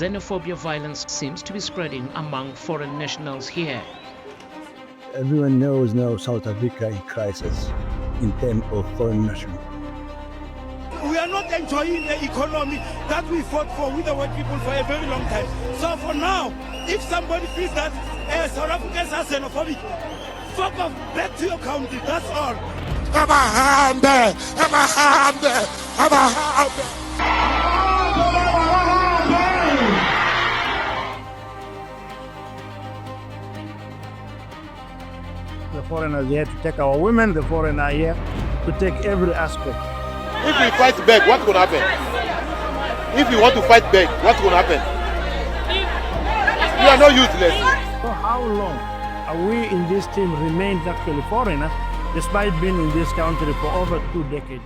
xenophobia violence seems to be spreading among foreign nationals here. Everyone knows now South Africa in crisis in terms of foreign nationals. We are not enjoying the economy that we fought for with the white people for a very long time. So for now, if somebody feels that South Africans are xenophobic, fuck off, back to your country, that's all. The foreigners here to take our women, the foreigners here to take every aspect. If we fight back, what will happen? If you want to fight back, what will happen? You are not useless. So how long are we in this team remained actually foreigners despite being in this country for over 2 decades?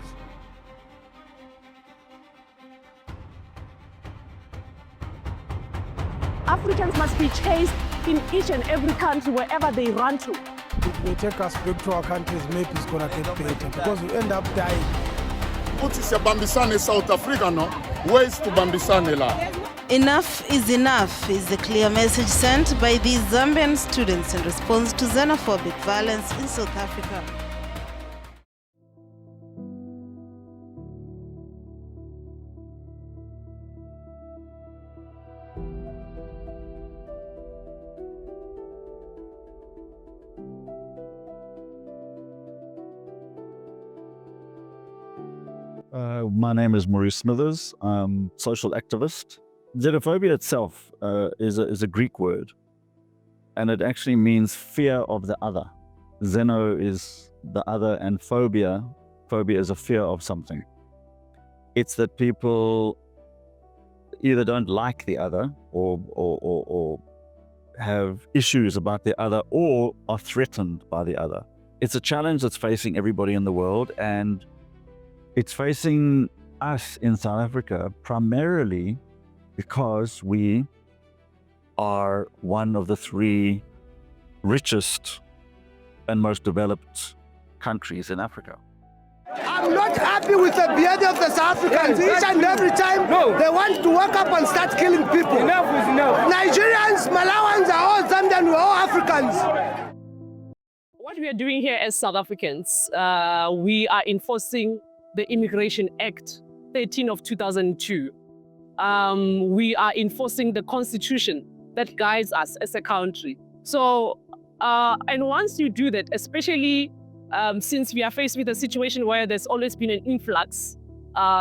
Africans must be chased in each and every country wherever they run to. If they take us back to our countries, maybe it's going to get better because we end up dying. What is a Bambisane South Africa, no? Where is to Bambisane la? Enough is the clear message sent by these Zambian students in response to xenophobic violence in South Africa. My name is Maurice Smithers. I'm a social activist. Xenophobia itself is a Greek word, and it actually means fear of the other. Xeno is the other, and phobia is a fear of something. It's that people either don't like the other or have issues about the other or are threatened by the other. It's a challenge that's facing everybody in the world, and it's facing us in South Africa primarily because we are one of the 3 richest and most developed countries in Africa. I'm not happy with the behavior of the South Africans. Each and every time they want to wake up and start killing people. Enough is enough. Nigerians, Malawans are all Zambian, we're all Africans. What we are doing here as South Africans, we are enforcing the Immigration Act 13 of 2002. We are enforcing the constitution that guides us as a country. So, and once you do that, especially since we are faced with a situation where there's always been an influx,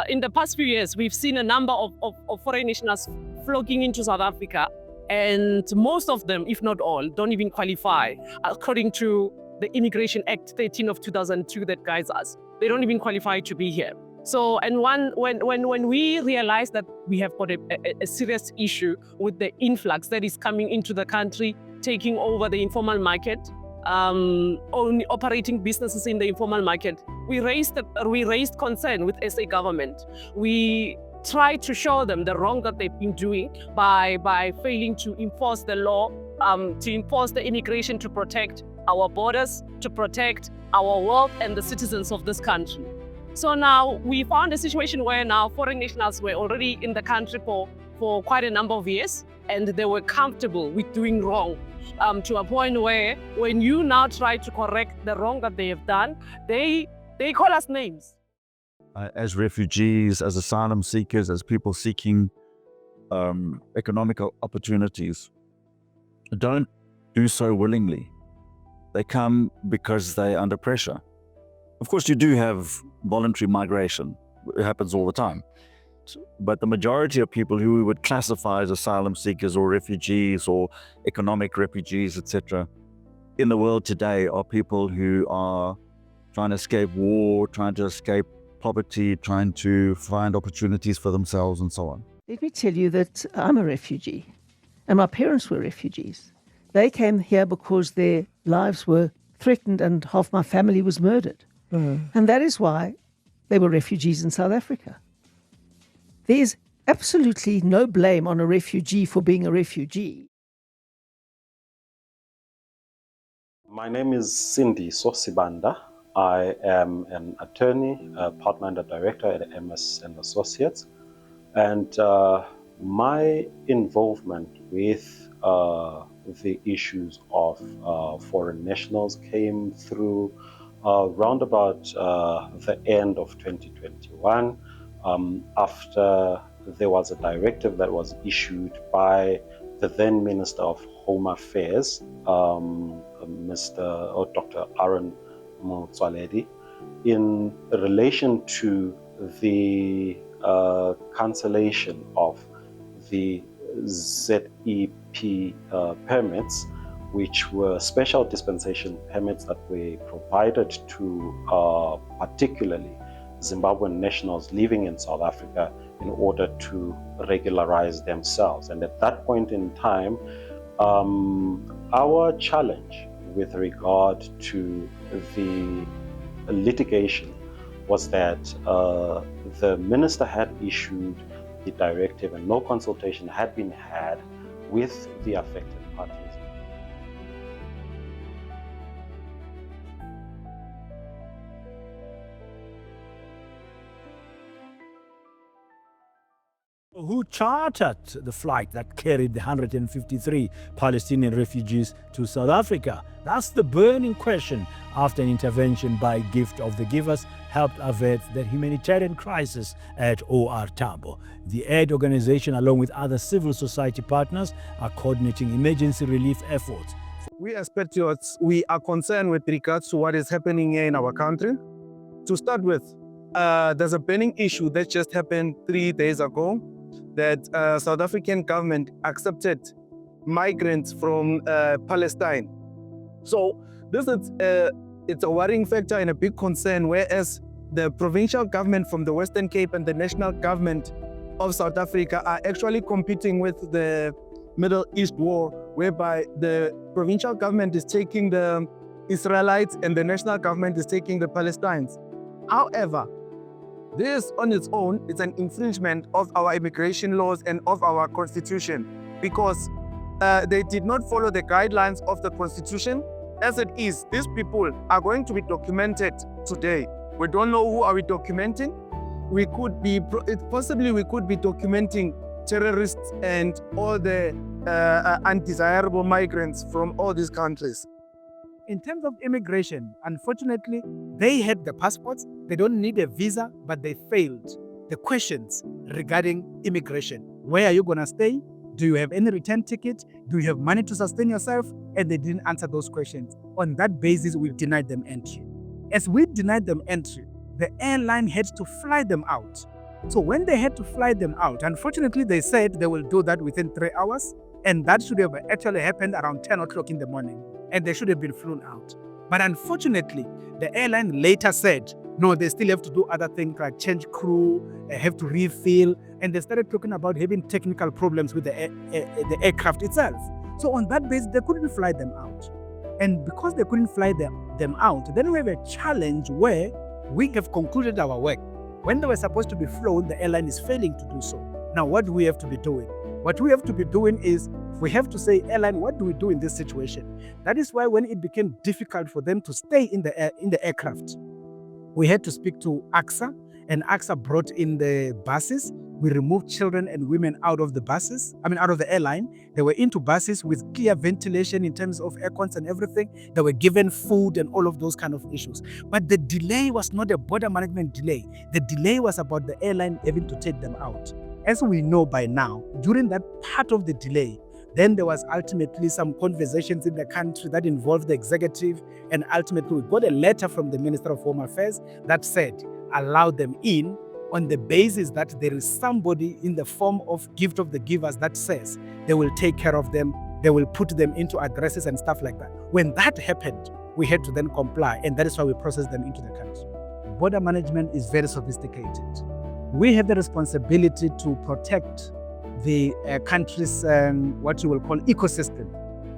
in the past few years, we've seen a number of foreign nationals flocking into South Africa, and most of them, if not all, don't even qualify according to the Immigration Act 13 of 2002 that guides us. They don't even qualify to be here. So, and when we realize that we have got a serious issue with the influx that is coming into the country, taking over the informal market, only operating businesses in the informal market, we raised concern with SA government. We tried to show them the wrong that they've been doing by failing to enforce the law, to enforce the immigration to protect our borders, to protect our wealth and the citizens of this country. So now we found a situation where now foreign nationals were already in the country for quite a number of years, and they were comfortable with doing wrong, to a point where when you now try to correct the wrong that they have done, they call us names. As refugees, as asylum seekers, as people seeking economic opportunities, don't do so willingly. They come because they're under pressure. Of course, you do have voluntary migration. It happens all the time. But the majority of people who we would classify as asylum seekers or refugees or economic refugees, etc., in the world today are people who are trying to escape war, trying to escape poverty, trying to find opportunities for themselves and so on. Let me tell you that I'm a refugee, and my parents were refugees. They came here because their lives were threatened and half my family was murdered. And that is why they were refugees in South Africa. There's absolutely no blame on a refugee for being a refugee. My name is Cindy Sosibanda. I am an attorney, partner and a director at MS and Associates. And My involvement with the issues of foreign nationals came through round about the end of 2021, after there was a directive that was issued by the then Minister of Home Affairs, Dr. Aaron Motsoaledi, in relation to the cancellation of the ZEP permits, which were special dispensation permits that were provided to particularly Zimbabwean nationals living in South Africa in order to regularize themselves. And at that point in time, our challenge with regard to the litigation was that the minister had issued the directive and no consultation had been had with the affected parties. Who chartered the flight that carried the 153 Palestinian refugees to South Africa? That's the burning question after an intervention by Gift of the Givers helped avert the humanitarian crisis at OR Tambo. The aid organization, along with other civil society partners, are coordinating emergency relief efforts. We as patriots, we are concerned with regards to what is happening here in our country. To start with, there's a burning issue that just happened 3 days ago, that South African government accepted migrants from Palestine. So this is it's a worrying factor and a big concern, whereas the provincial government from the Western Cape and the national government of South Africa are actually competing with the Middle East war, whereby the provincial government is taking the Israelites and the national government is taking the Palestinians. However, this on its own is an infringement of our immigration laws and of our constitution, because they did not follow the guidelines of the constitution. As it is, these people are going to be documented today. We don't know who are we documenting. We could be, possibly we could be documenting terrorists and all the undesirable migrants from all these countries. In terms of immigration, unfortunately, they had the passports, they don't need a visa, but they failed the questions regarding immigration. Where are you going to stay? Do you have any return ticket? Do you have money to sustain yourself? And they didn't answer those questions. On that basis, we denied them entry. As we denied them entry, the airline had to fly them out. So when they had to fly them out, unfortunately, they said they will do that within 3 hours. And that should have actually happened around 10 o'clock in the morning. And they should have been flown out. But unfortunately, the airline later said, no, they still have to do other things like change crew, have to refill, and they started talking about having technical problems with the aircraft itself. So on that basis, they couldn't fly them out. And because they couldn't fly them out, then we have a challenge where we have concluded our work. When they were supposed to be flown, the airline is failing to do so. Now, what do we have to be doing? What we have to be doing is, we have to say, airline, what do we do in this situation? That is why when it became difficult for them to stay in the aircraft, we had to speak to AXA, and AXA brought in the buses. We removed children and women out of the buses, out of the airline. They were into buses with clear ventilation in terms of aircons and everything. They were given food and all of those kind of issues. But the delay was not a border management delay. The delay was about the airline having to take them out. As we know by now, during that part of the delay, then there was ultimately some conversations in the country that involved the executive, and ultimately we got a letter from the Minister of Home Affairs that said, allow them in on the basis that there is somebody in the form of Gift of the Givers that says they will take care of them, they will put them into addresses and stuff like that. When that happened, we had to then comply, and that is why we processed them into the country. Border management is very sophisticated. We have the responsibility to protect the country's what you will call ecosystem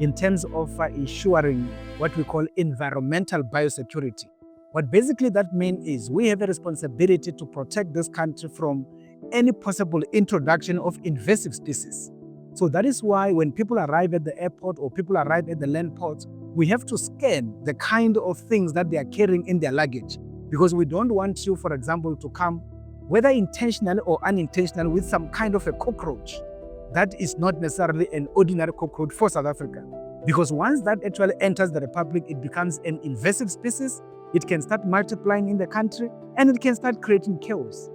in terms of ensuring what we call environmental biosecurity. What basically that means is we have a responsibility to protect this country from any possible introduction of invasive species. So that is why when people arrive at the airport or people arrive at the land ports, we have to scan the kind of things that they are carrying in their luggage, because we don't want you, for example, to come whether intentional or unintentional, with some kind of a cockroach that is not necessarily an ordinary cockroach for South Africa. Because once that actually enters the Republic, it becomes an invasive species, it can start multiplying in the country, and it can start creating chaos.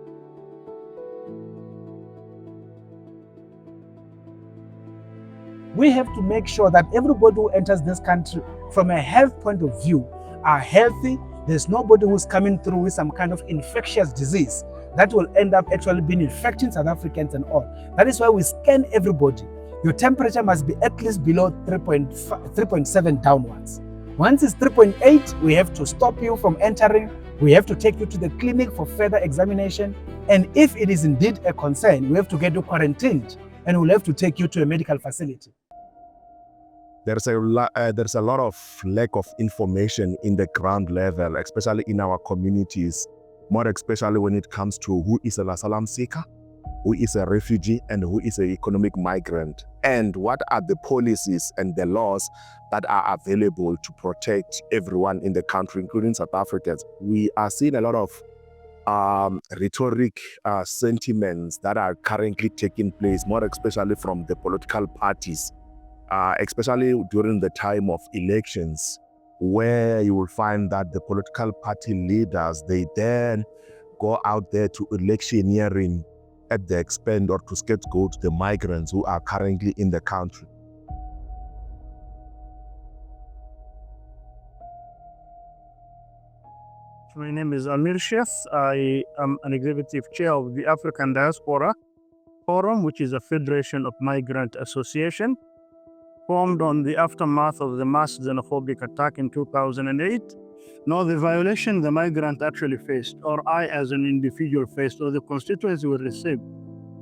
We have to make sure that everybody who enters this country from a health point of view are healthy. There's nobody who's coming through with some kind of infectious disease that will end up actually being infecting South Africans and all. That is why we scan everybody. Your temperature must be at least below 3.7 downwards. Once it's 3.8, we have to stop you from entering. We have to take you to the clinic for further examination. And if it is indeed a concern, we have to get you quarantined and we'll have to take you to a medical facility. There's a lot of lack of information in the ground level, especially in our communities, more especially when it comes to who is an asylum seeker, who is a refugee, and who is an economic migrant, and what are the policies and the laws that are available to protect everyone in the country, including South Africans. We are seeing a lot of rhetoric sentiments that are currently taking place, more especially from the political parties, especially during the time of elections, where you will find that the political party leaders, they then go out there to electioneering at the expense or to scapegoat the migrants who are currently in the country. My name is Amir Sheikh. I am an executive chair of the African Diaspora Forum, which is a federation of migrant association formed on the aftermath of the mass xenophobic attack in 2008. Now, the violation the migrant actually faced, or I as an individual faced, or the constituency will receive,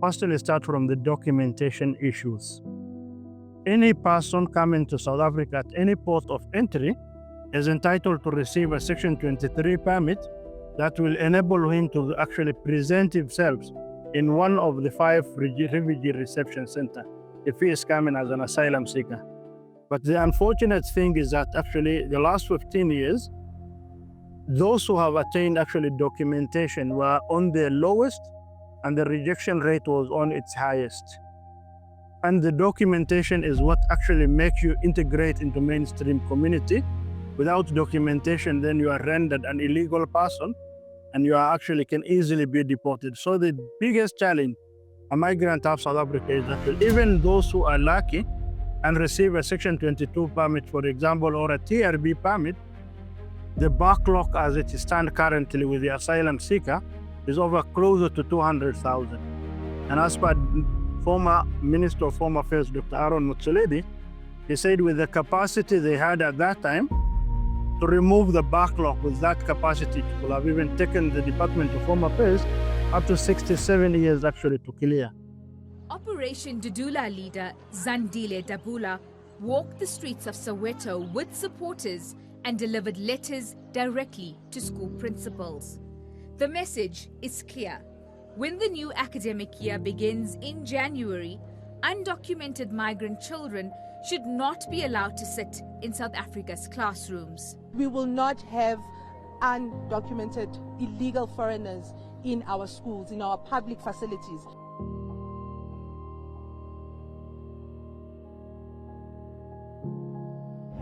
firstly start from the documentation issues. Any person coming to South Africa at any port of entry is entitled to receive a Section 23 permit that will enable him to actually present himself in one of the 5 refugee reception centers if he is coming as an asylum seeker. But the unfortunate thing is that actually the last 15 years, those who have attained actually documentation were on their lowest and the rejection rate was on its highest. And the documentation is what actually makes you integrate into mainstream community. Without documentation, then you are rendered an illegal person and you are actually can easily be deported. So the biggest challenge a migrant of South Africa is that even those who are lucky and receive a Section 22 permit, for example, or a TRB permit, the backlog as it stands currently with the asylum seeker is over closer to 200,000. And as per former Minister of Home Affairs, Dr. Aaron Motsoaledi, he said with the capacity they had at that time to remove the backlog with that capacity, it will have even taken the Department of Home Affairs up to 67 years actually to clear. Operation Dudula leader Zandile Dabula walked the streets of Soweto with supporters and delivered letters directly to school principals. The message is clear. When the new academic year begins in January, undocumented migrant children should not be allowed to sit in South Africa's classrooms. We will not have undocumented illegal foreigners in our schools, in our public facilities.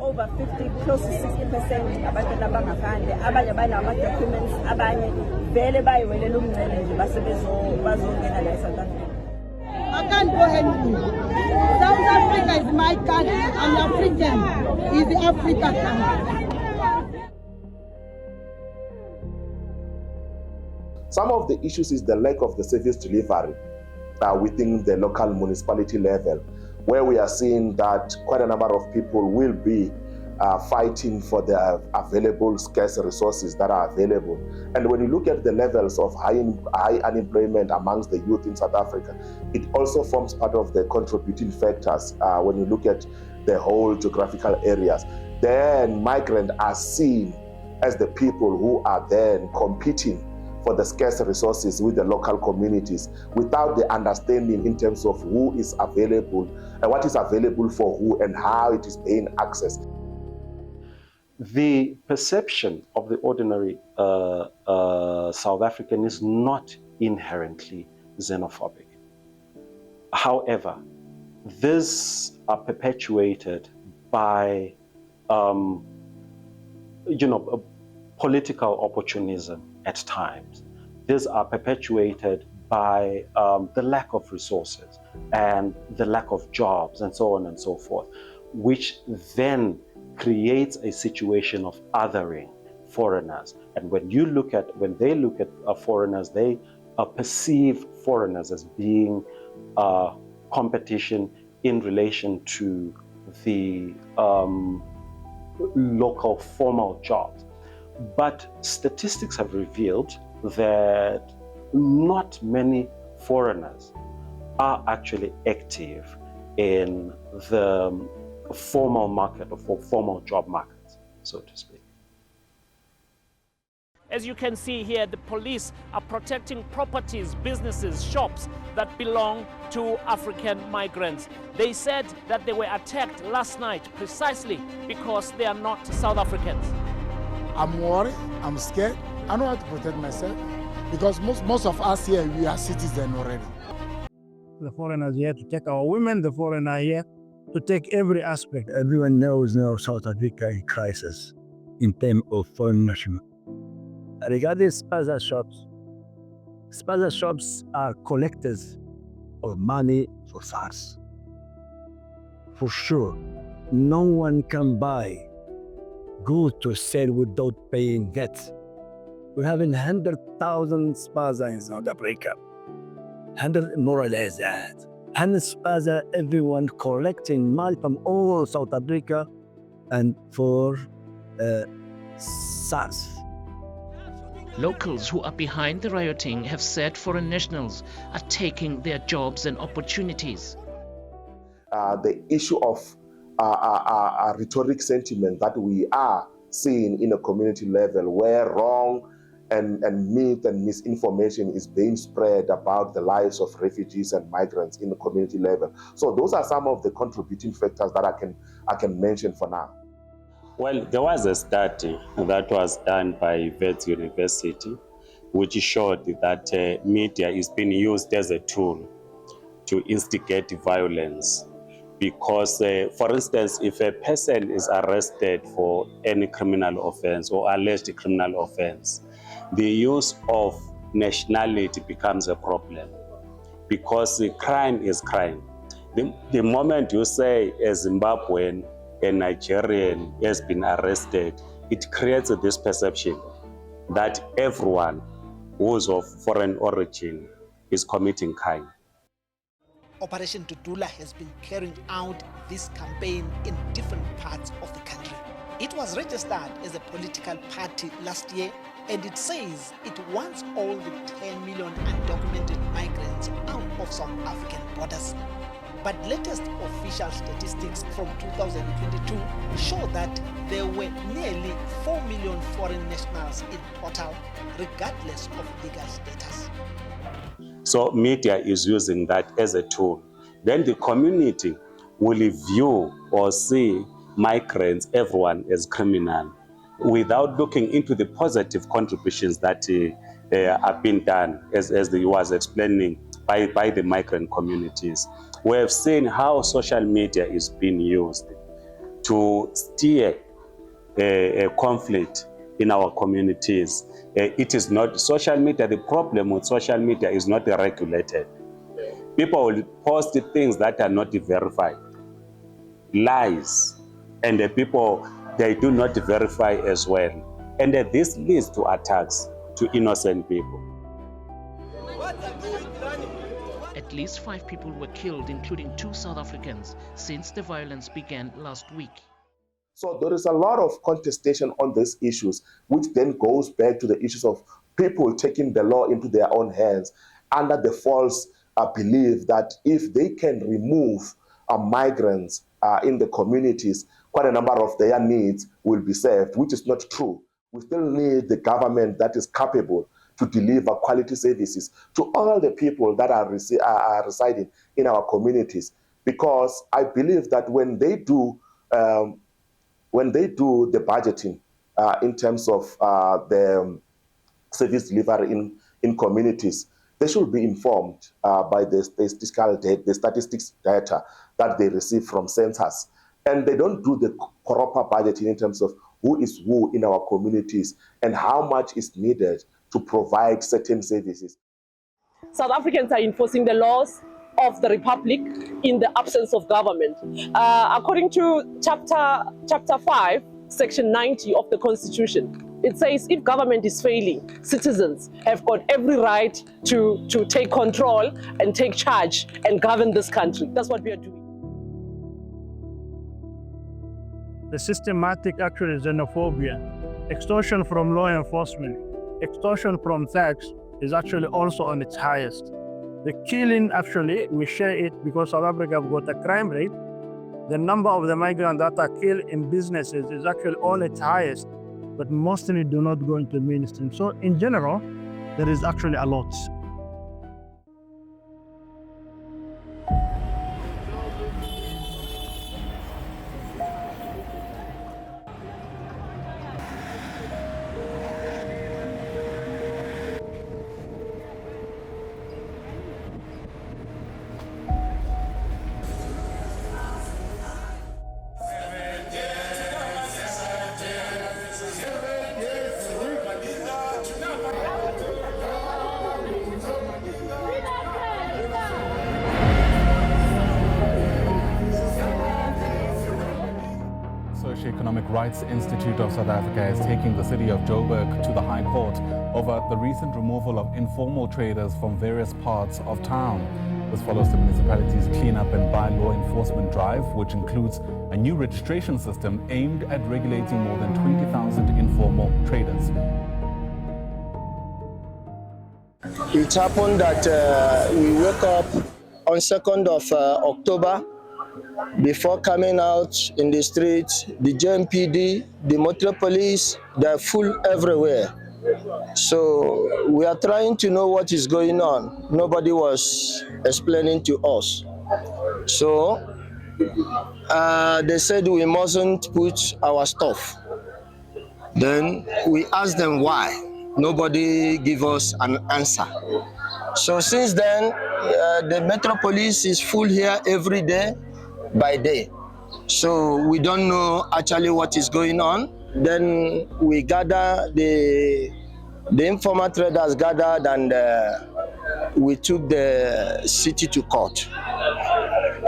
Over 50, close to 60% abantwana bangaphandle abanye banama documents abanye vele bayiwelela umncele nje bazongena la eSouth Africa. I can't go anywhere. South Africa is my country and African is Africa country. Some of the issues is the lack of the service delivery within the local municipality level, where we are seeing that quite a number of people will be fighting for the available scarce resources that are available. And when you look at the levels of high unemployment amongst the youth in South Africa, it also forms part of the contributing factors when you look at the whole geographical areas. Then migrants are seen as the people who are then competing for the scarce resources with the local communities without the understanding in terms of who is available and what is available for who and how it is being accessed. The perception of the ordinary South African is not inherently xenophobic. However, these are perpetuated by political opportunism at times. These are perpetuated by the lack of resources and the lack of jobs and so on and so forth, which then creates a situation of othering foreigners. And when they look at foreigners, they perceive foreigners as being competition in relation to the local formal jobs. But statistics have revealed that not many foreigners are actually active in the formal market or formal job markets, so to speak. As you can see here, the police are protecting properties, businesses, shops that belong to African migrants. They said that they were attacked last night precisely because they are not South Africans. I'm worried, I'm scared. I know how to protect myself because most of us here, we are citizens already. The foreigners here to take our women, the foreigner here to take every aspect. Everyone knows now South Africa in crisis in terms of foreign national. Regarding spaza shops are collectors of money for SARS. For sure, no one can buy goods to sell without paying VAT. We have 100,000 spaza in South Africa. 100 more or less that. 100 spaza, everyone collecting money from all South Africa and for SARS. Locals who are behind the rioting have said foreign nationals are taking their jobs and opportunities. The issue of rhetoric sentiment that we are seeing in a community level where wrong and myth and misinformation is being spread about the lives of refugees and migrants in the community level. So those are some of the contributing factors that I can mention for now. Well, there was a study that was done by Wits University, which showed that media is being used as a tool to instigate violence. Because, for instance, if a person is arrested for any criminal offense or alleged criminal offense, the use of nationality becomes a problem. Because crime is crime. The moment you say a Zimbabwean, a Nigerian has been arrested, it creates this perception that everyone who is of foreign origin is committing crime. Operation Dudula has been carrying out this campaign in different parts of the country. It was registered as a political party last year, and it says it wants all the 10 million undocumented migrants out of South African borders. But latest official statistics from 2022 show that there were nearly 4 million foreign nationals in total, regardless of legal status. So media is using that as a tool. Then the community will view or see migrants, everyone as criminal, without looking into the positive contributions that have been done, as was explaining by the migrant communities. We have seen how social media is being used to steer a conflict in our communities. It is not social media. The problem with social media is not regulated. People will post things that are not verified, lies, and the people, they do not verify as well. And this leads to attacks to innocent people. At least 5 people were killed, including 2 South Africans, since the violence began last week. So there is a lot of contestation on these issues, which then goes back to the issues of people taking the law into their own hands under the false belief that if they can remove migrants in the communities, quite a number of their needs will be served, which is not true. We still need the government that is capable to deliver quality services to all the people that are residing in our communities. Because I believe that when they do the budgeting in terms of the service delivery in communities, they should be informed by the statistics data that they receive from census. And they don't do the proper budgeting in terms of who is who in our communities and how much is needed to provide certain services. South Africans are enforcing the laws of the Republic in the absence of government. According to chapter 5, section 90 of the Constitution, it says if government is failing, citizens have got every right to take control and take charge and govern this country. That's what we are doing. The systematic actually xenophobia, extortion from law enforcement, extortion from thugs is actually also on its highest. The killing, actually, we share it because South Africa have got a crime rate. The number of the migrants that are killed in businesses is actually on its highest, but mostly do not go into mainstream. So in general, there is actually a lot. Socio-Economic Rights Institute of South Africa is taking the city of Joburg to the High Court over the recent removal of informal traders from various parts of town. This follows the municipality's cleanup and by-law enforcement drive, which includes a new registration system aimed at regulating more than 20,000 informal traders. It happened that we woke up on 2nd of October. Before coming out in the streets, the JMPD, the motor police, they're full everywhere. So we are trying to know what is going on. Nobody was explaining to us. So they said we mustn't put our stuff. Then we asked them why. Nobody gave us an answer. So since then, the Metro Police is full here every day by day. So we don't know actually what is going on. Then we gather, the informal traders gathered, and we took the city to court.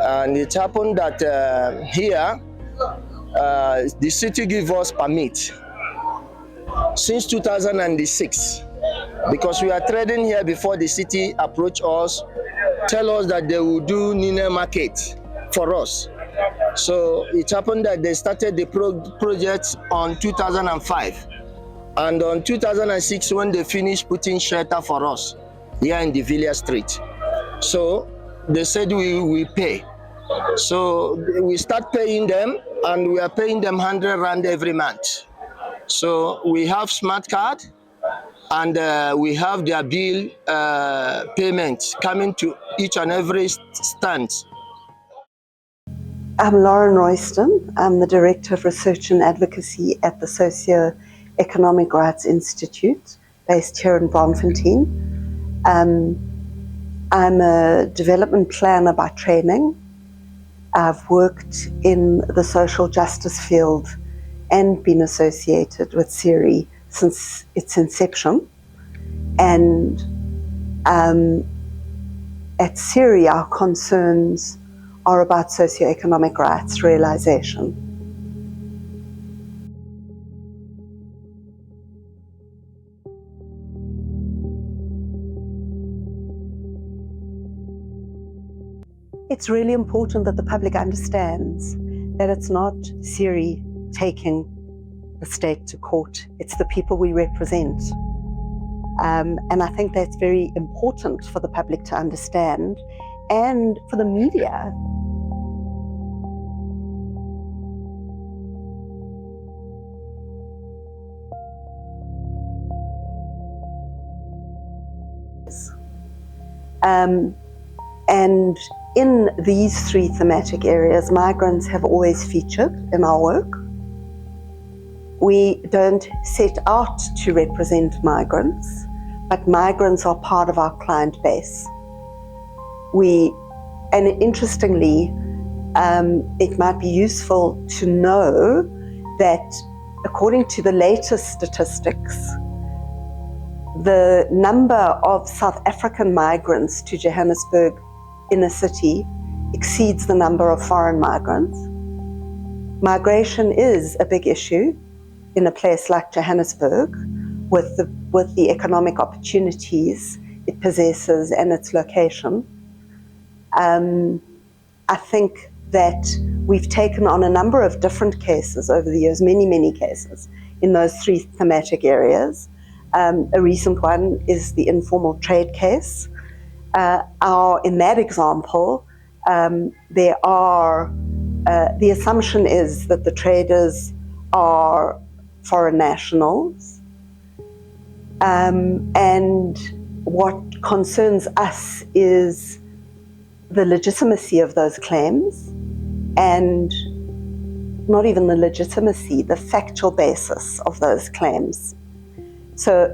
And it happened that here, the city gave us permit since 2006, because we are trading here before the city approached us, tell us that they will do Nina market for us. So it happened that they started the project on 2005. And on 2006, when they finished putting shelter for us here in the Villa Street. So they said we pay. So we start paying them, and we are paying them 100 Rand every month. So we have smart card, and we have their bill payments coming to each and every stand. I'm Lauren Royston. I'm the Director of Research and Advocacy at the Socio-Economic Rights Institute, based here in Bloemfontein. I'm a development planner by training. I've worked in the social justice field and been associated with SERI since its inception. And at SERI, our concerns are about socio-economic rights realization. It's really important that the public understands that it's not SERI taking the state to court. It's the people we represent. And I think that's very important for the public to understand, and for the media. And in these three thematic areas, migrants have always featured in our work. We don't set out to represent migrants, but migrants are part of our client base. And interestingly, it might be useful to know that according to the latest statistics, the number of South African migrants to Johannesburg inner city exceeds the number of foreign migrants. Migration is a big issue in a place like Johannesburg with the economic opportunities it possesses and its location. I think that we've taken on a number of different cases over the years, many cases in those three thematic areas. A recent one is the informal trade case. In that example, the assumption is that the traders are foreign nationals. And what concerns us is the legitimacy of those claims, and not even the legitimacy, the factual basis of those claims. So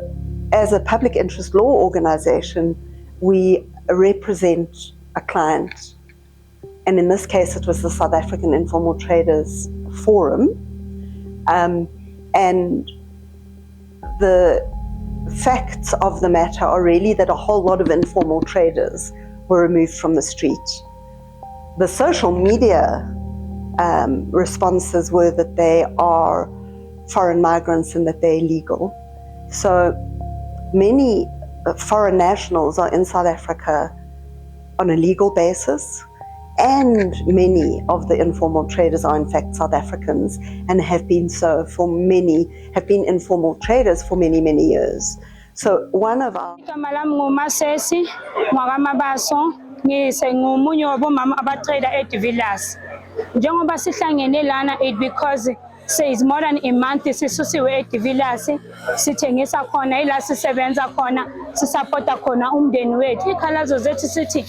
as a public interest law organization, we represent a client, and in this case it was the South African Informal Traders Forum, and the facts of the matter are really that a whole lot of informal traders were removed from the street. The social media responses were that they are foreign migrants and that they're illegal. So many foreign nationals are in South Africa on a legal basis, and many of the informal traders are in fact South Africans and have been informal traders for many years. So one of our says more than a month Socio-Economic sithengisa khona ila sisebenza khona sisupporta khona umndeni wethu ikhalazo zethu sithi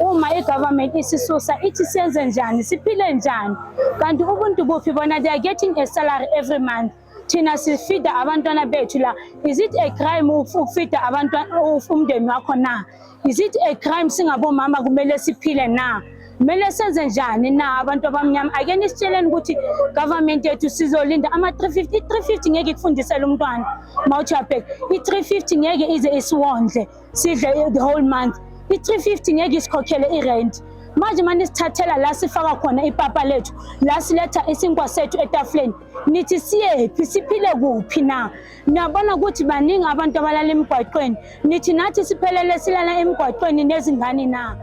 uma igovernment isisusa ithi senze njani siphile njani kanti ubuntu buphi bona they are getting a salary every month thina sifida abantwana bethu la. Is it a crime ufida abantwana umndeni wakho na? Is it a crime singabomama kumele siphile na? Kumele senze njani na abantu abamnyama? Ake nisitsheleni ukuthi government yethu sizolinda ama 350 350 ngeke kufundisele umntwana mawuthi uyabheka i350 ngeke ize isiwondle sidle the whole month. I350 ngeke isikhokhele irent. Manje manje sithathela la sifaka khona ipapa lethu la siletha isinkwa sethu etafuleni nithi siyephi siphile kuphi na? Niyabona ukuthi baningi abantu abalala emgwaqweni nithi nathi siphelele silala emgwaqweni nezingane na?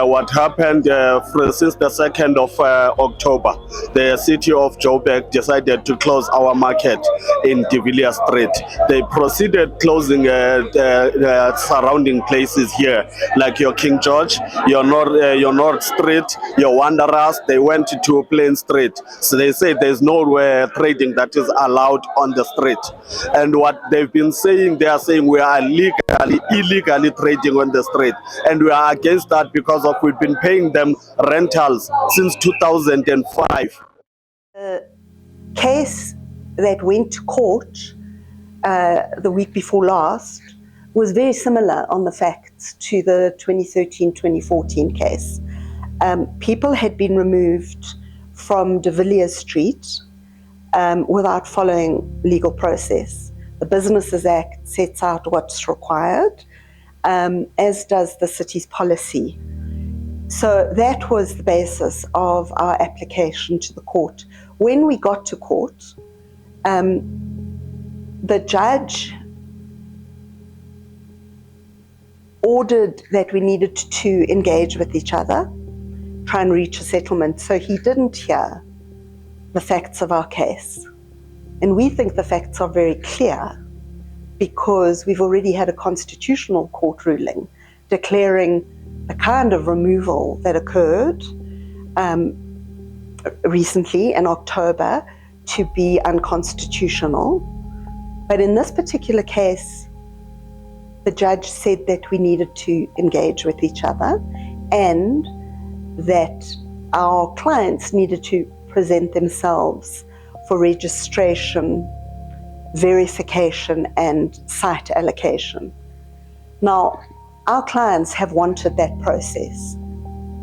What happened since the 2nd of October, the city of Joburg decided to close our market in De Villiers Street. They proceeded closing the surrounding places here, like your King George, your North Street, your Wanderers. They went to Plain Street. So they say there's no trading that is allowed on the street. And what they've been saying, they are saying we are illegally trading on the street, and we are against that because of we've been paying them rentals since 2005. The case that went to court the week before last was very similar on the facts to the 2013-2014 case. People had been removed from De Villiers Street without following legal process. The Businesses Act sets out what's required, as does the city's policy. So that was the basis of our application to the court. When we got to court, the judge ordered that we needed to engage with each other, try and reach a settlement. So he didn't hear the facts of our case. And we think the facts are very clear because we've already had a constitutional court ruling declaring the kind of removal that occurred recently in October to be unconstitutional. But in this particular case, the judge said that we needed to engage with each other and that our clients needed to present themselves for registration verification and site allocation. Now, our clients have wanted that process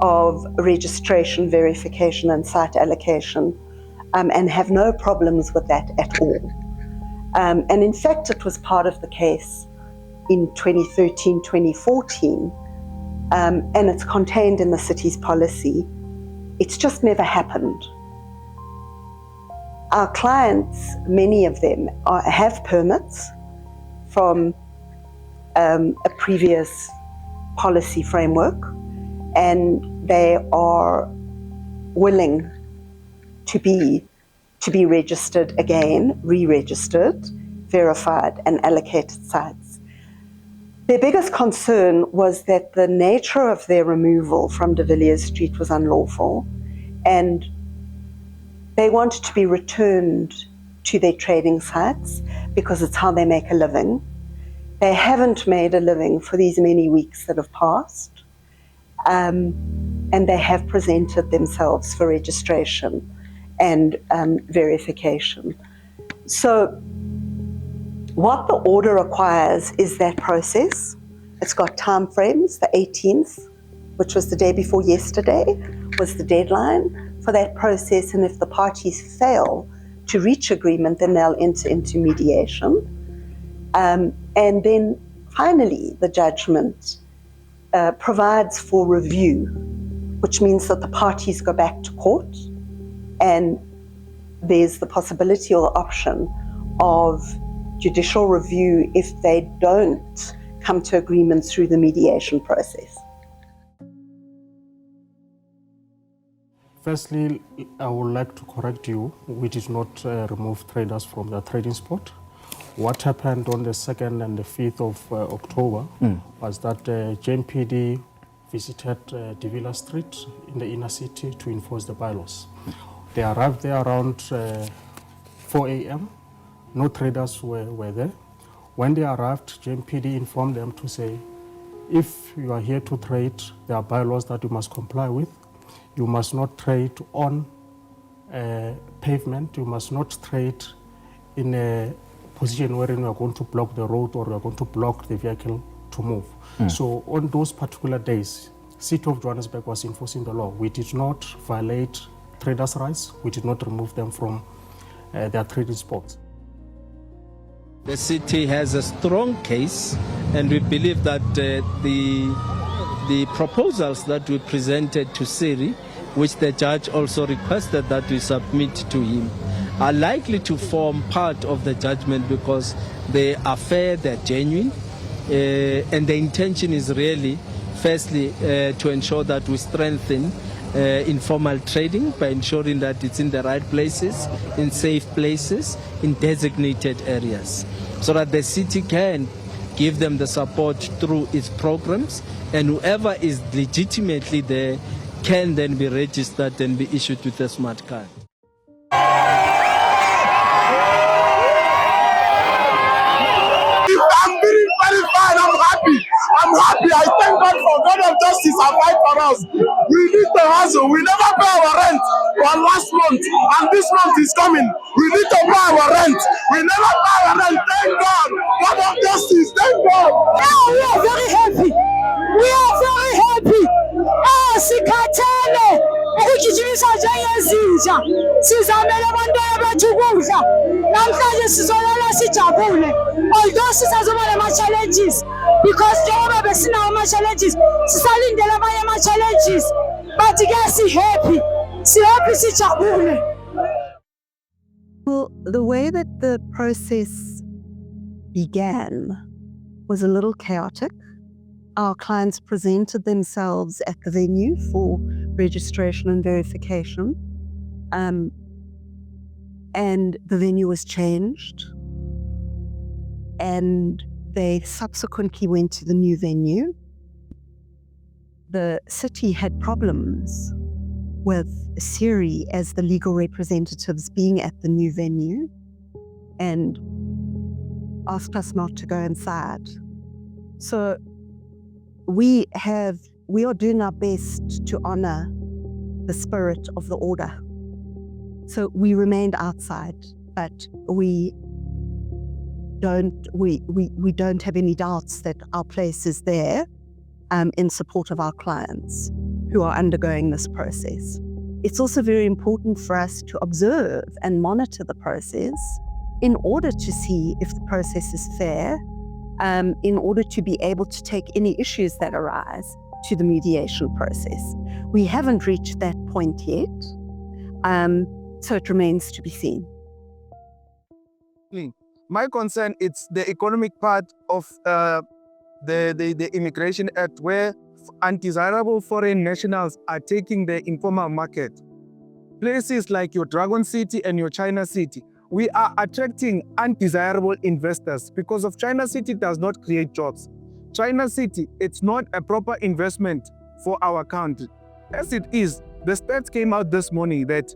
of registration, verification, and site allocation, and have no problems with that at all. And in fact, it was part of the case in 2013, 2014, and it's contained in the city's policy. It's just never happened. Our clients, many of them, have permits from a previous policy framework, and they are willing to be registered again, re-registered, verified, and allocated sites. Their biggest concern was that the nature of their removal from De Villiers Street was unlawful, and they wanted to be returned to their trading sites because it's how they make a living. They haven't made a living for these many weeks that have passed, and they have presented themselves for registration and verification. So what the order requires is that process. It's got time frames. The 18th, which was the day before yesterday, was the deadline for that process, and if the parties fail to reach agreement, then they'll enter into mediation. And then finally, the judgment provides for review, which means that the parties go back to court, and there's the possibility or the option of judicial review if they don't come to agreement through the mediation process. Firstly, I would like to correct you. We did not remove traders from the trading spot. What happened on the 2nd and the 5th of October was that JMPD visited De Villiers Street in the inner city to enforce the bylaws. They arrived there around 4 a.m. No traders were there. When they arrived, JMPD informed them to say, if you are here to trade, there are bylaws that you must comply with. You must not trade on pavement. You must not trade in a position wherein you are going to block the road or you are going to block the vehicle to move. So on those particular days, City of Johannesburg was enforcing the law. We did not violate traders' rights. We did not remove them from their trading spots. The city has a strong case, and we believe that the proposals that we presented to SERI, which the judge also requested that we submit to him, are likely to form part of the judgment because they are fair, they're genuine, and the intention is really, firstly, to ensure that we strengthen informal trading by ensuring that it's in the right places, in safe places, in designated areas, so that the city can give them the support through its programs, and whoever is legitimately there can then be registered and be issued with a smart card. I'm feeling very fine. I'm happy. I thank God for God of justice and fight for us. We need to hustle. We never pay our rent for last month, and this month is coming. We need to pay our rent. We never pay our rent. Thank God. God of justice. Thank God. Now we are very happy. We are very happy. Sikhathele ukujijimisa njengezinja sizamele abantwana bethu ukudla namhlanje sizolala sijabule although sisazoba nama-challenges because njengoba besinawo ama-challenges sisalindele abanye ama-challenges but ke si-happy sijabule. Well, the way that the process began was a little chaotic. Our clients presented themselves at the venue for registration and verification, and the venue was changed, and they subsequently went to the new venue. The city had problems with SERI as the legal representatives being at the new venue and asked us not to go inside. So we are doing our best to honor the spirit of the order. So we remained outside, but we we don't have any doubts that our place is there in support of our clients who are undergoing this process. It's also very important for us to observe and monitor the process in order to see if the process is fair, in order to be able to take any issues that arise to the mediation process. We haven't reached that point yet, so it remains to be seen. My concern is the economic part of the Immigration Act, where undesirable foreign nationals are taking the informal market. Places like your Dragon City and your China City, we are attracting undesirable investors because of China City does not create jobs. China City, it's not a proper investment for our country. As it is, the stats came out this morning that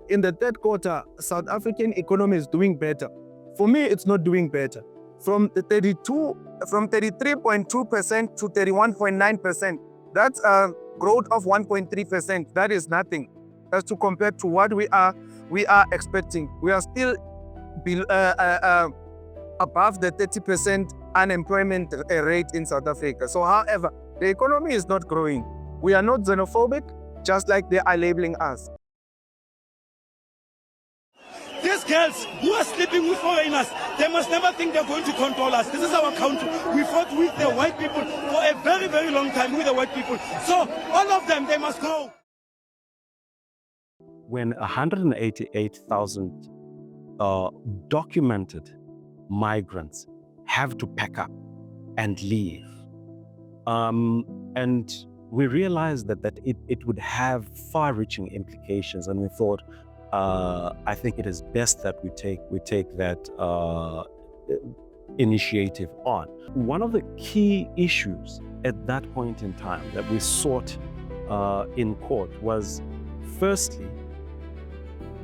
in the third quarter, South African economy is doing better. For me, it's not doing better. From 33.2% to 31.9%, that's a growth of 1.3%. That is nothing as to compare to what we are expecting. We are still above the 30% unemployment rate in South Africa. So, however, the economy is not growing. We are not xenophobic, just like they are labeling us. These girls who are sleeping with foreigners, they must never think they're going to control us. This is our country. We fought with the white people for a very, very long time with the white people. So all of them, they must go. When 188,000 documented migrants have to pack up and leave, and we realized that it would have far-reaching implications, and we thought, I think it is best that we take that initiative on. One of the key issues at that point in time that we sought in court was, firstly,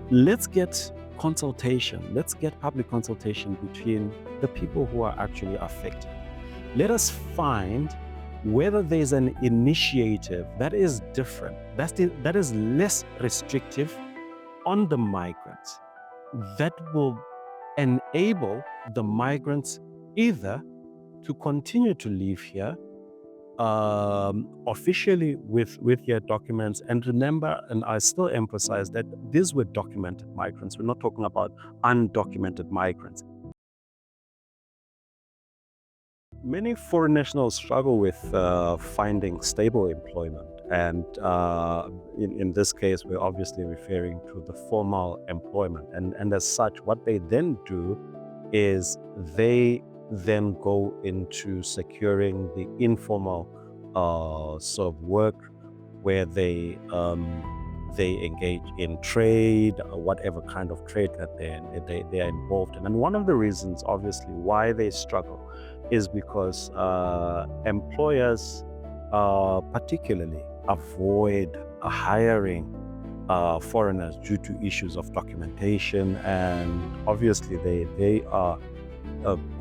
let's get consultation, let's get public consultation between the people who are actually affected. Let us find whether there's an initiative that is different, that is less restrictive on the migrants, that will enable the migrants either to continue to live here officially with their documents. And remember, and I still emphasize that these were documented migrants. We're not talking about undocumented migrants. Many foreign nationals struggle with finding stable employment. And in this case, we're obviously referring to the formal employment. And as such, what they then do is they then go into securing the informal sort of work where they engage in trade, or whatever kind of trade that they are involved in. And one of the reasons, obviously, why they struggle is because employers particularly avoid hiring foreigners due to issues of documentation, and obviously they are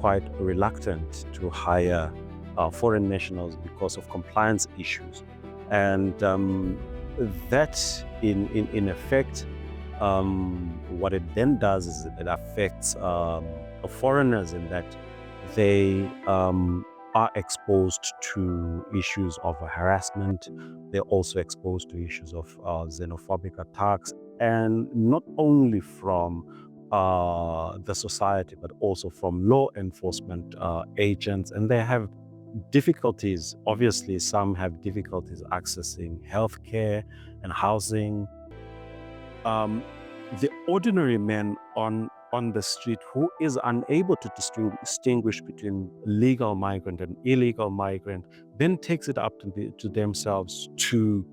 quite reluctant to hire foreign nationals because of compliance issues. And that in effect, what it then does is it affects foreigners in that they are exposed to issues of harassment. They're also exposed to issues of xenophobic attacks, and not only from the society, but also from law enforcement agents. And they have difficulties. Obviously, some have difficulties accessing healthcare and housing. The ordinary man on the street who is unable to distinguish between legal migrant and illegal migrant then takes it up to themselves to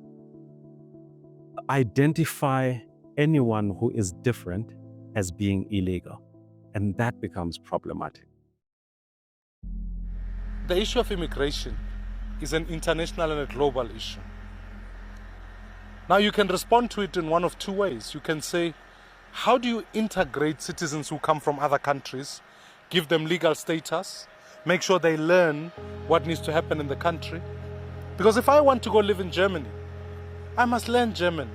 identify anyone who is different as being illegal, and that becomes problematic. The issue of immigration is an international and a global issue. Now you can respond to it in one of two ways. You can say, how do you integrate citizens who come from other countries, give them legal status, make sure they learn what needs to happen in the country? Because if I want to go live in Germany, I must learn German.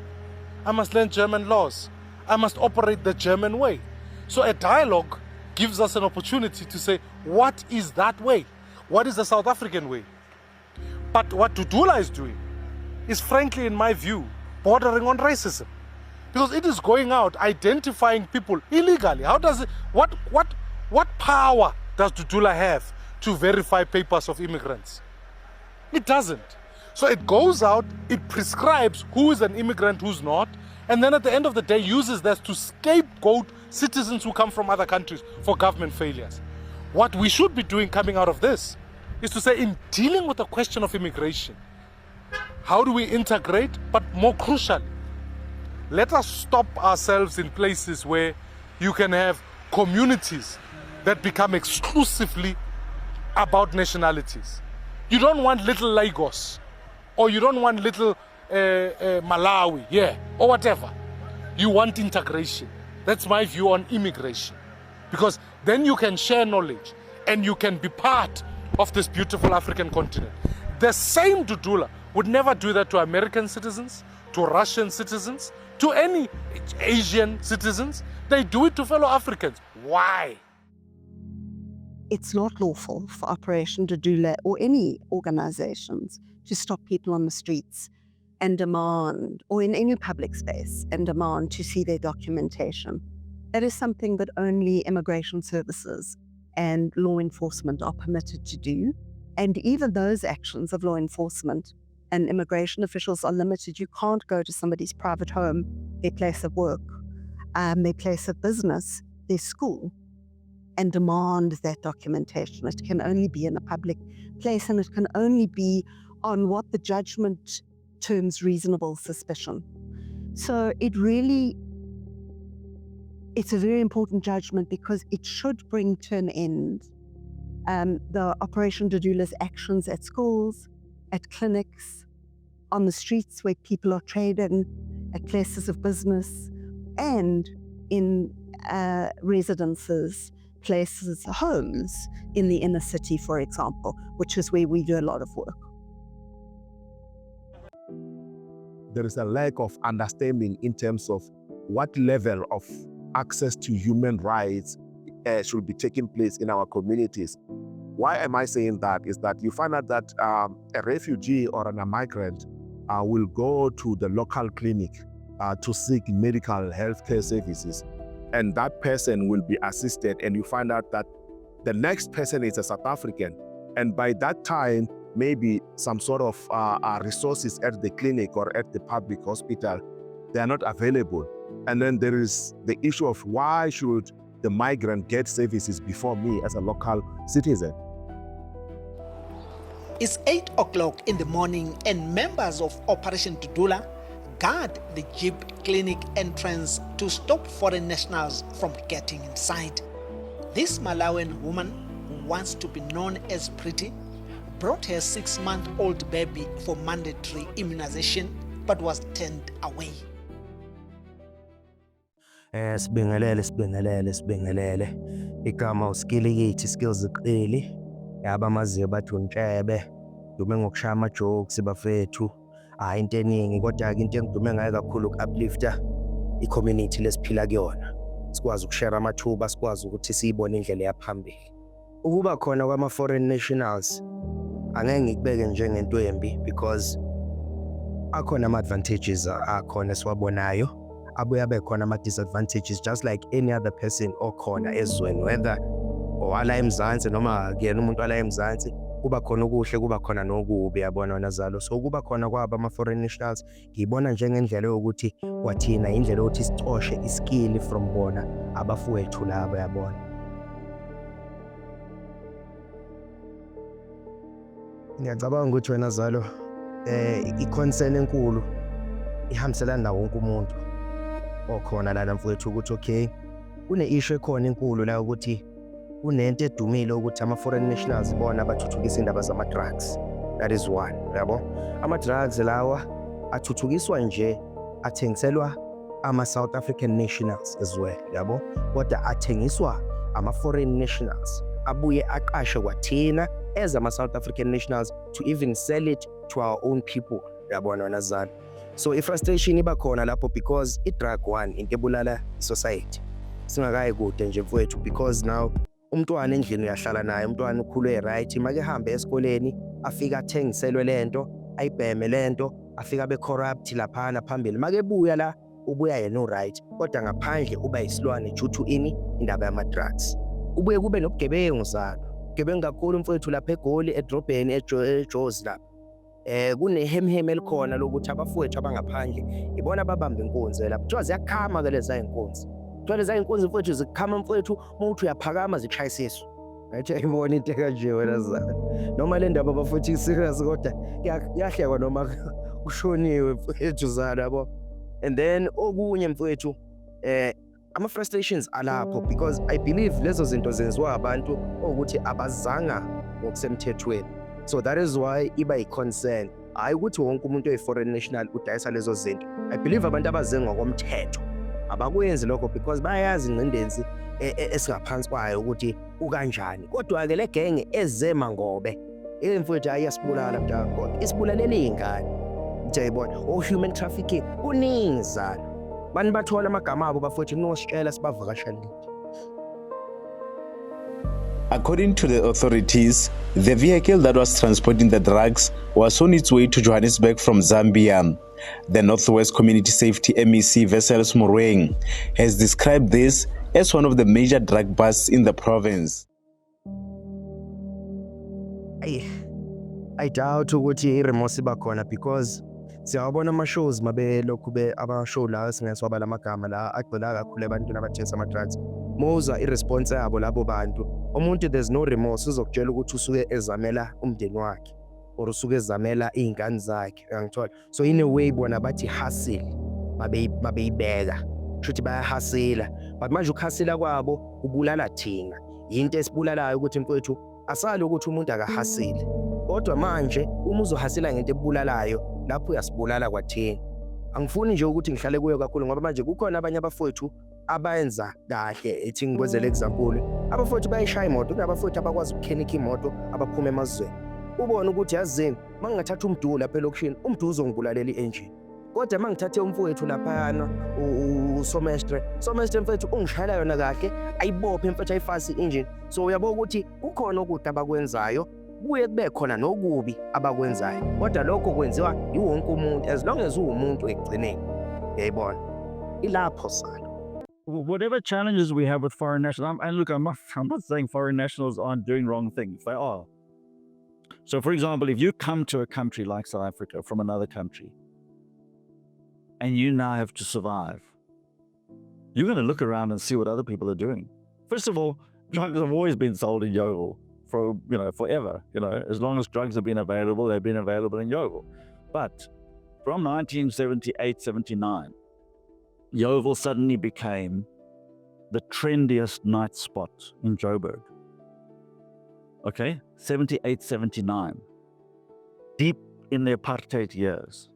I must learn German laws. I must operate the German way. So a dialogue gives us an opportunity to say, what is that way? What is the South African way? But what Dudula is doing is, frankly, in my view, bordering on racism. Because it is going out identifying people illegally. How does it, what power does Dudula have to verify papers of immigrants? It doesn't. So it goes out, it prescribes who is an immigrant, who's not, and then at the end of the day uses that to scapegoat citizens who come from other countries for government failures. What we should be doing coming out of this is to say, in dealing with the question of immigration, how do we integrate? But more crucially, let us stop ourselves in places where you can have communities that become exclusively about nationalities. You don't want little Lagos, or you don't want little Malawi, or whatever. You want integration. That's my view on immigration. Because then you can share knowledge and you can be part of this beautiful African continent. The same Dudula would never do that to American citizens, to Russian citizens, to any Asian citizens. They do it to fellow Africans. Why? It's not lawful for Operation Dudula or any organizations to stop people on the streets and demand, or in any public space, and demand to see their documentation. That is something that only immigration services and law enforcement are permitted to do. And even those actions of law enforcement and immigration officials are limited. You can't go to somebody's private home, their place of work, their place of business, their school, and demand that documentation. It can only be in a public place, and it can only be on what the judgment terms reasonable suspicion. So it's a very important judgment, because it should bring to an end the Operation Dudula's actions at schools, at clinics, on the streets where people are trading, at places of business, and in residences, places, homes in the inner city, for example, which is where we do a lot of work. There is a lack of understanding in terms of what level of access to human rights should be taking place in our communities. Why am I saying that? Is that you find out that a refugee or a migrant will go to the local clinic to seek medical healthcare services, and that person will be assisted, and you find out that the next person is a South African, and by that time, maybe some sort of resources at the clinic or at the public hospital, they are not available. And then there is the issue of, why should the migrant get services before me as a local citizen? It's 8 o'clock in the morning, and members of Operation Dudula guard the Jeep clinic entrance to stop foreign nationals from getting inside. This Malawian woman, who wants to be known as Pretty, brought her 6-month-old baby for mandatory immunization, but was turned away. Sibingelele igama uskillikithi skills iqili yaba amaziyo bathi untshebe dume ngokushaya ama-jokes bafethu into eningi, kodwa-ke into engidume ngayo kakhulu uku-uplifta i-community lesiphila kuyona, sikwazi ukushare amathuba, sikwazi ukuthi siyibone indlela yaphambili. Ukuba khona kwama-foreign nationals angeke ngikubeke njengento embi, because akhona ama-advantages akhona esiwabonayo, abuye abe khona ama-disadvantages, just like any other person okhona ezweni, whether owala eMzansi noma kuyena umuntu wala eMzansi, kuba khona okuhle, kuba khona nokubi, yabona nazalo. So kuba khona kwabo ama-foreign nationals ngiyibona njengendlela yokuthi kwathina indlela yokuthi sicoshe iskill from bona abafowethu labo, yabona. Ngiyacabanga ukuthi wena zalo i-concern enkulu ihambiselana nawo wonke umuntu okhona lana mfowethu, ukuthi okay, kune-issue ekhona enkulu la ukuthi kunento edumile ukuthi ama-foreign nationals bona bathuthukisa indaba zama-drugs. That is one, yabo. Ama-drugs lawa athuthukiswa nje, athengiselwa ama-South African nationals as well, yabo. Kodwa athengiswa ama-foreign nationals, abuye aqashe kwathina as ama-South African nationals to even sell it to our own people, yabona nazana. So i-frustration iba khona lapho, because i-drug one into ebulala i-society. singakayi kude nje mfowethu, because now umntwana endlini uyahlala naye, umntwana ukhule right, make hambe esikoleni afika athengiselwe lento, ayibheme lento, afika abe corrupt laphana phambili, make buya la ubuya yena right, kodwa ngaphandle uba isilwane due to indaba yama-drugs. Ubuye kube nobugebengu zalo, ubugebengu kakhulu mfowethu lapha eGoli, edrobheni, eJozi lapha. Kunehemhem elikhona lokuthi abafowethu abangaphandle ibona babamba inkunzi lapha. Kuthiwa ziyakhama-ke leza inkunzi. Kuthiwa leza inkunzi mfowethu zikhama mfowethu, mawuthi uyaphakama zitshayisa isu. Ngathi ayibona into ekanje wena zana. Noma le ndaba bafowethu serious kodwa kuyahlekwa noma ushoniwe mfowethu zana yabo. And then okunye mfowethu ama-frustrations alapho, because I believe lezo zinto zenziwa abantu ukuthi abazanga ngokusemthethweni. So that is why iba yi-concern. Hayi ukuthi wonke umuntu oyi-foreign national udayisa lezo zinto. I believe abantu abaze ngokomthetho abakwenzi lokho because bayazi ingcindezi esingaphansi kwayo ukuthi ukanjani. Kodwa-ke le genge eze mangobe mfowethu ayasibulala mntaka kodwa isibulalela iy'ngane. Njayibona human trafficking kuningi zana. Bani bathola amagama abo bafowethu nositshela sibavakashele. According to the authorities, the vehicle that was transporting the drugs was on its way to Johannesburg from Zambia. The Northwest Community Safety MEC Vessels Murweng has described this as one of the major drug busts in the province. I doubt ukuthi i-remorse bakhona because siyabona ama-shows mabe lokhu ama-show la singeswaba lamagama la agcina kakhulu ebantwini abathengisa ama-drugs. Moza i-response yabo labo bantu. Umuntu there's no remorse uzokutshela ukuthi usuke ezamela umndeni wakhe or usuke ezamela iy'ngane zakhe, uyangithola. So in a way bona bathi hustle mabeyibeka. Kushuthi bayahasila. But manje ukuhasila kwabo kubulala thina. Yinto esibulalayo ukuthi mfowethu asali ukuthi umuntu akahasile. Kodwa manje uma uzohasila ngento ebulalayo lapho uyasibulala kwathina. Angifuni nje ukuthi ngihlale kuyo kakhulu ngoba manje kukhona abanye abafowethu abayenza kahle ethi ngikwezele example. Abafowethu bayishaya imoto, kunabafowethu abakwazi ukukhenika imoto abaphuma emazweni. Ubona ukuthi yazini mangingathatha umdudu lapha elokishini umdudu uzongibulalela i-engine. Kodwa mangithathe umfowethu laphana uSomestre mfowethu ungishayela yona kahle ayibophe mfowethu ayifasi i-engine. So uyabona ukuthi kukhona ukuthi abakwenzayo kuye kube khona nokubi abakwenzayo. Kodwa lokho kwenziwa yiwonke umuntu as long as uwumuntu ekugcineni. Uyayibona? Ilapho sana. Whatever challenges we have with foreign nationals, and look, I'm not saying foreign nationals aren't doing wrong things. They are. So, for example, if you come to a country like South Africa from another country, and you now have to survive, you're going to look around and see what other people are doing. First of all, drugs have always been sold in Yeovil for forever. As long as drugs have been available, they've been available in Yeovil. But from 1978, 79. Yeovil suddenly became the trendiest night spot in Joburg. Okay, 78, 79. Deep in the apartheid years.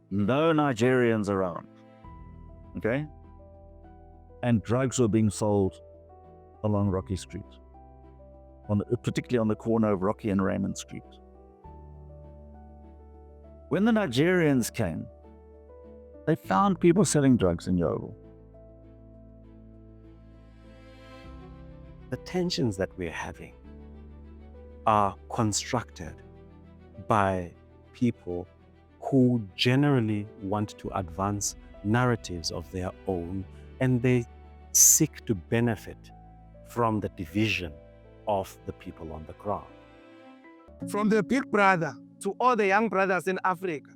No Nigerians around. Okay? And drugs were being sold along Rocky Street. Particularly on the corner of Rocky and Raymond Street. When the Nigerians came, they found people selling drugs in Yeovil. The tensions that we're having are constructed by people who generally want to advance narratives of their own, and they seek to benefit from the division of the people on the ground. From the big brother to all the young brothers in Africa,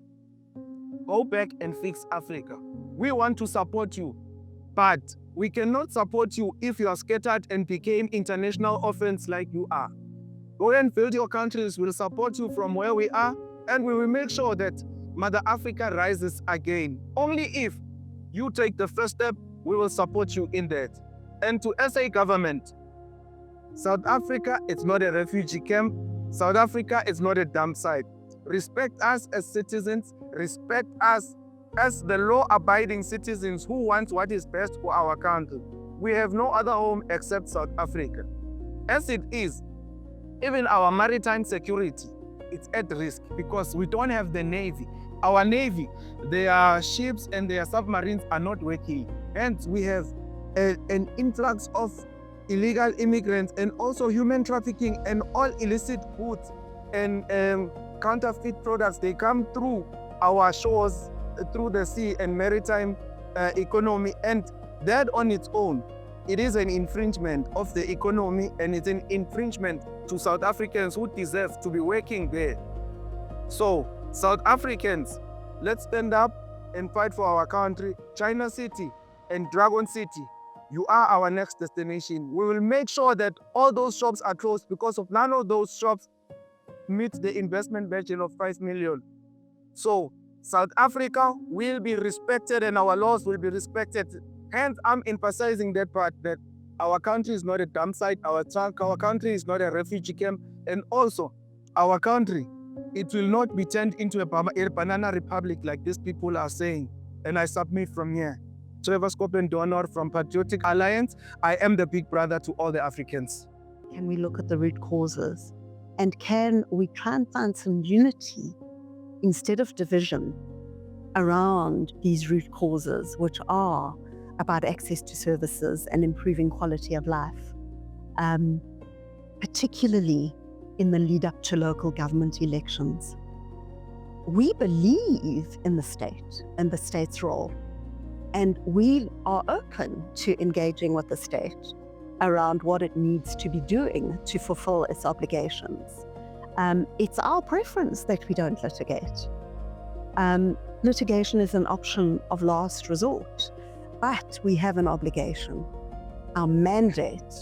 go back and fix Africa. We want to support you, but we cannot support you if you are scattered and became international orphans like you are. Go and build your countries. We'll support you from where we are, and we will make sure that Mother Africa rises again. Only if you take the first step, we will support you in that. And to SA government, South Africa is not a refugee camp. South Africa is not a dump site. Respect us as citizens. Respect us as the law-abiding citizens who want what is best for our country. We have no other home except South Africa. As it is, even our maritime security, it's at risk because we don't have the Navy. Our Navy, their ships and their submarines are not working. And we have an influx of illegal immigrants and also human trafficking and all illicit goods and counterfeit products. They come through our shores, through the sea and maritime economy, and that on its own, it is an infringement of the economy, and it's an infringement to South Africans who deserve to be working there. So South Africans, let's stand up and fight for our country. China City and Dragon City, you are our next destination. We will make sure that all those shops are closed, because of none of those shops meet the investment budget of 5 million. So South Africa will be respected and our laws will be respected. Hence, I'm emphasizing that part, that our country is not a dump site, our country is not a refugee camp, and also our country, it will not be turned into a banana republic like these people are saying. And I submit from here. Trevor Scopen Donor from Patriotic Alliance. I am the big brother to all the Africans. Can we look at the root causes? And can we try and find some unity instead of division around these root causes, which are about access to services and improving quality of life, particularly in the lead up to local government elections? We believe in the state and the state's role, and we are open to engaging with the state around what it needs to be doing to fulfill its obligations. It's our preference that we don't litigate. Litigation is an option of last resort, but we have an obligation. Our mandate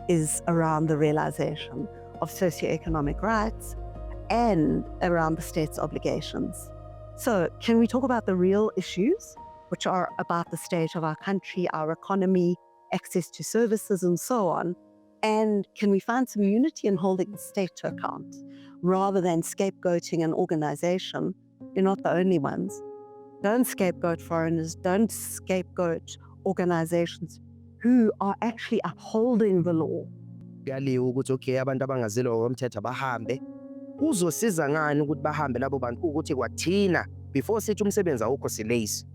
is around the realization of socio-economic rights and around the state's obligations. So can we talk about the real issues, which are about the state of our country, our economy, access to services, and so on? And can we find some unity in holding the state to account, rather than scapegoating an organization? You're not the only ones. Don't scapegoat foreigners, don't scapegoat organizations who are actually upholding the law. Kuyaliwa ukuthi okay, abantu abangazelwa ngokomthetho bahambe. Uzosiza ngani ukuthi bahambe labo bantu ukuthi kwathina before sithi umsebenzi awukho silase?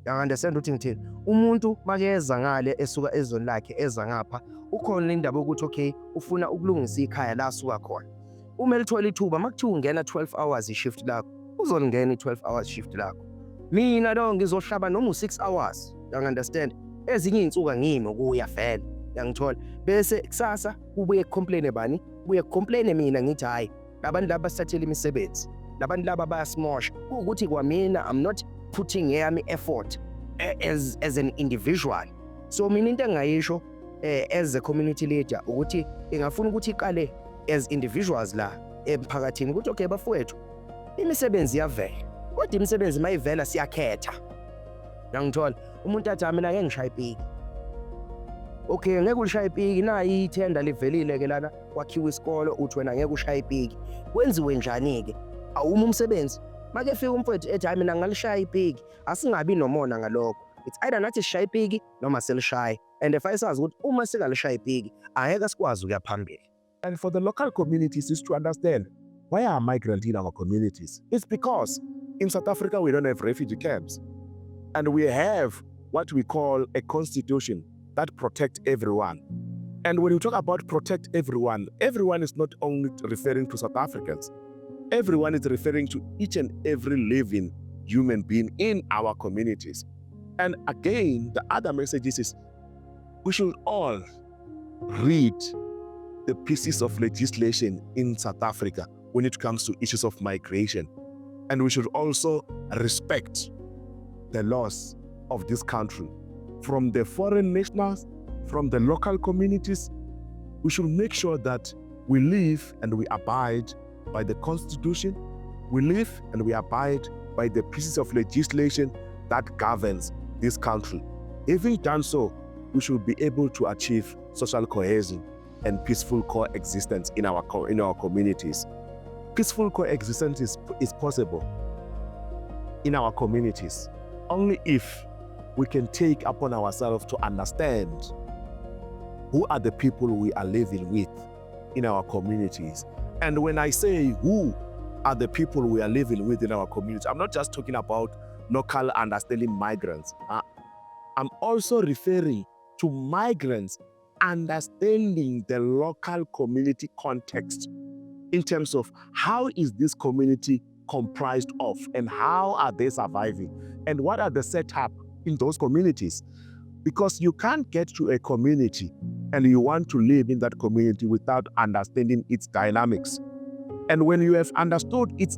You understand ukuthi ngithini? Umuntu makeza ngale esuka ezweni lakhe eza ngapha, ukhona indaba ukuthi okay, ufuna ukulungisa ikhaya la asuka khona. Uma lithola ithuba makuthiwa ungena 12 hours ishift lakho, uzolingena i12 hours shift lakho. Mina lo ngizohlaba noma u6 hours. You understand? Ezinye izinsuku ngimi ukuya vele. Yangithola. Bese kusasa ubuye complain bani? Ubuye complain mina ngithi hayi, labantu laba sithathela imisebenzi. Labantu laba bayasmosha. Ukuthi kwamina I'm not putting yami effort as an individual. So mina into engayisho as a community leader ukuthi ingafuna ukuthi iqale as individuals la emphakathini ukuthi okay bafowethu imisebenzi iyavela. Kodwa imisebenzi mayivela siyakhetha. Yangithola. Umuntu athi mina ngeke ngishaya ipiki. Okay, ngeke ushaya ipiki na ithenda livelile ke lana kwakhiwa isikolo uthi wena ngeke ushaya ipiki. Kwenziwe njani ke? Awuma umsebenzi. Make fika umfowethu ethi hayi mina ngalishaya ipiki, asingabi nomona ngalokho. It's either nathi sishaya ipiki noma selishaya. And if asazi ukuthi uma singalishaya ipiki angeke sikwazi ukuya phambili. And for the local communities is to understand, why are migrants in our communities? It's because in South Africa we don't have refugee camps. And we have what we call a constitution that protects everyone. And when you talk about protect everyone, everyone is not only referring to South Africans. Everyone is referring to each and every living human being in our communities. And again, the other message is we should all read the pieces of legislation in South Africa when it comes to issues of migration. And we should also respect the laws of this country. From the foreign nationals, from the local communities, we should make sure that we live and we abide by the Constitution. We live and we abide by the pieces of legislation that governs this country. Having done so, we should be able to achieve social cohesion and peaceful coexistence in our communities. Peaceful coexistence is possible in our communities only if we can take upon ourselves to understand who are the people we are living with in our communities. And when I say who are the people we are living with in our community, I'm not just talking about local understanding migrants. I'm also referring to migrants understanding the local community context in terms of how is this community comprised of and how are they surviving and what are the setup in those communities. Because you can't get to a community and you want to live in that community without understanding its dynamics. And when you have understood its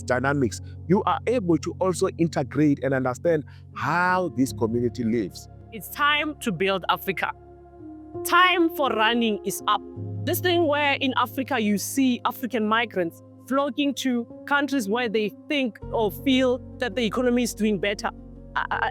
dynamics, you are able to also integrate and understand how this community lives. It's time to build Africa. Time for running is up. This thing where in Africa you see African migrants flocking to countries where they think or feel that the economy is doing better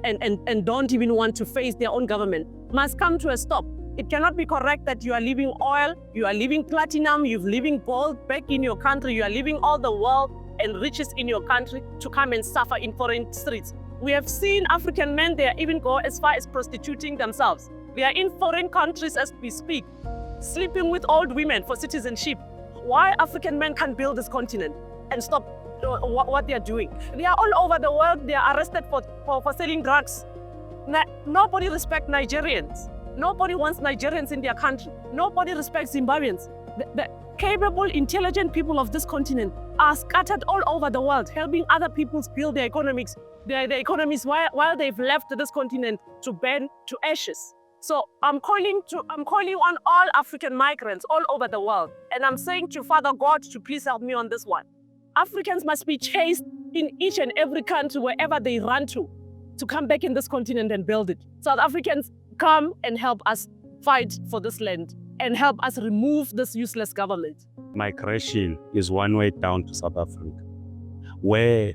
and don't even want to face their own government must come to a stop. It cannot be correct that you are leaving oil, you are leaving platinum, you're leaving gold back in your country, you are leaving all the wealth and riches in your country to come and suffer in foreign streets. We have seen African men, they even go as far as prostituting themselves. They are in foreign countries as we speak, sleeping with old women for citizenship. Why African men can't build this continent and stop what they are doing? They are all over the world, they are arrested for selling drugs. Nobody respects Nigerians. Nobody wants Nigerians in their country. Nobody respects Zimbabweans. The capable, intelligent people of this continent are scattered all over the world, helping other peoples build their economies, while they've left this continent to burn to ashes. So I'm calling on all African migrants all over the world, and I'm saying to Father God to please help me on this one. Africans must be chased in each and every country wherever they run to come back in this continent and build it. South Africans, come and help us fight for this land and help us remove this useless government. Migration is one way down to South Africa, where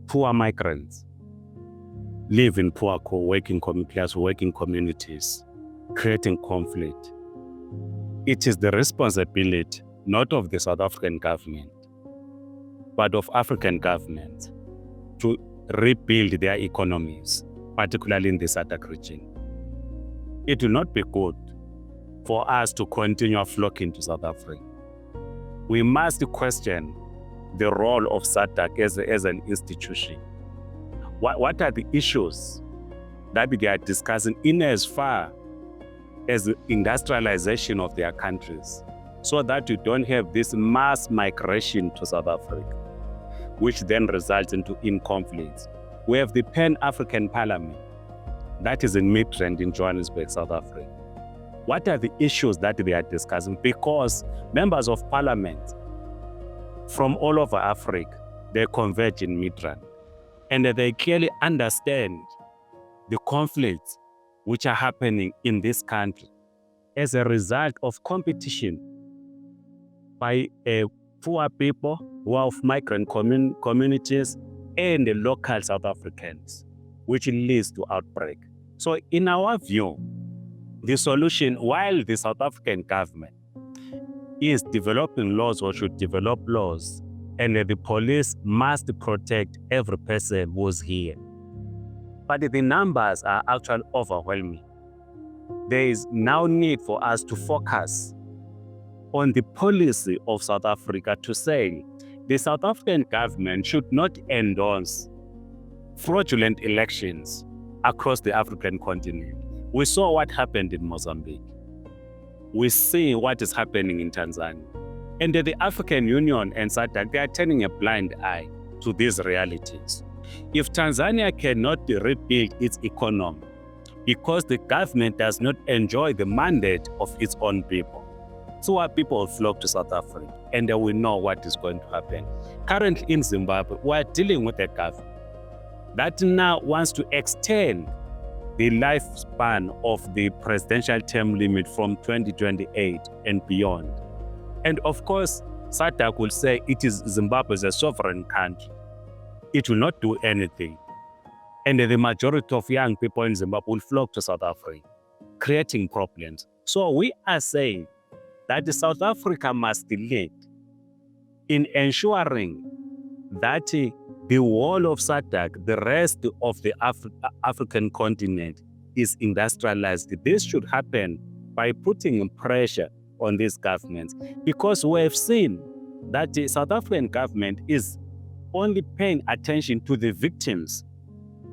poor migrants live in poor working communities, creating conflict. It is the responsibility not of the South African government, but of African governments to rebuild their economies, particularly in the SADC region. It will not be good for us to continue flocking to South Africa. We must question the role of SADC as an institution. What are the issues that they are discussing in as far as the industrialization of their countries, so that you don't have this mass migration to South Africa, which then results in conflicts. We have the Pan-African Parliament that is in Migrants in Johannesburg, South Africa. What are the issues that they are discussing? Because members of parliament from all over Africa, they converge in Migrants, and they clearly understand the conflicts which are happening in this country as a result of competition by poor people who are of migrant communities and the local South Africans, which leads to outbreak. So in our view, the solution, while the South African government is developing laws or should develop laws, and the police must protect every person who's here, but the numbers are actually overwhelming. There is now need for us to focus on the policy of South Africa to say the South African government should not endorse fraudulent elections across the African continent. We saw what happened in Mozambique. We see what is happening in Tanzania. And the African Union and SADC, they are turning a blind eye to these realities. If Tanzania cannot rebuild its economy because the government does not enjoy the mandate of its own people, so our people flock to South Africa, and then we know what is going to happen. Currently in Zimbabwe, we are dealing with a government that now wants to extend the lifespan of the presidential term limit from 2028 and beyond. And of course, SADC will say it is Zimbabwe as a sovereign country. It will not do anything. And the majority of young people in Zimbabwe will flock to South Africa, creating problems. So we are saying that South Africa must lead in ensuring that the whole of SADC, the rest of the African continent, is industrialized. This should happen by putting pressure on these governments, because we have seen that the South African government is only paying attention to the victims.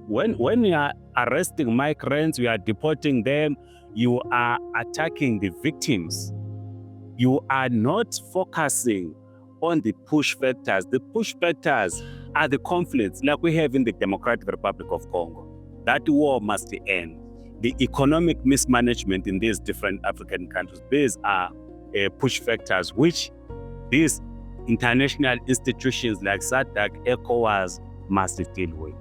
When you are arresting migrants, you are deporting them, you are attacking the victims. You are not focusing on the push factors. The push factors are the conflicts like we have in the Democratic Republic of Congo. That war must end. The economic mismanagement in these different African countries, these are push factors which these international institutions like SADC, ECOWAS must deal with.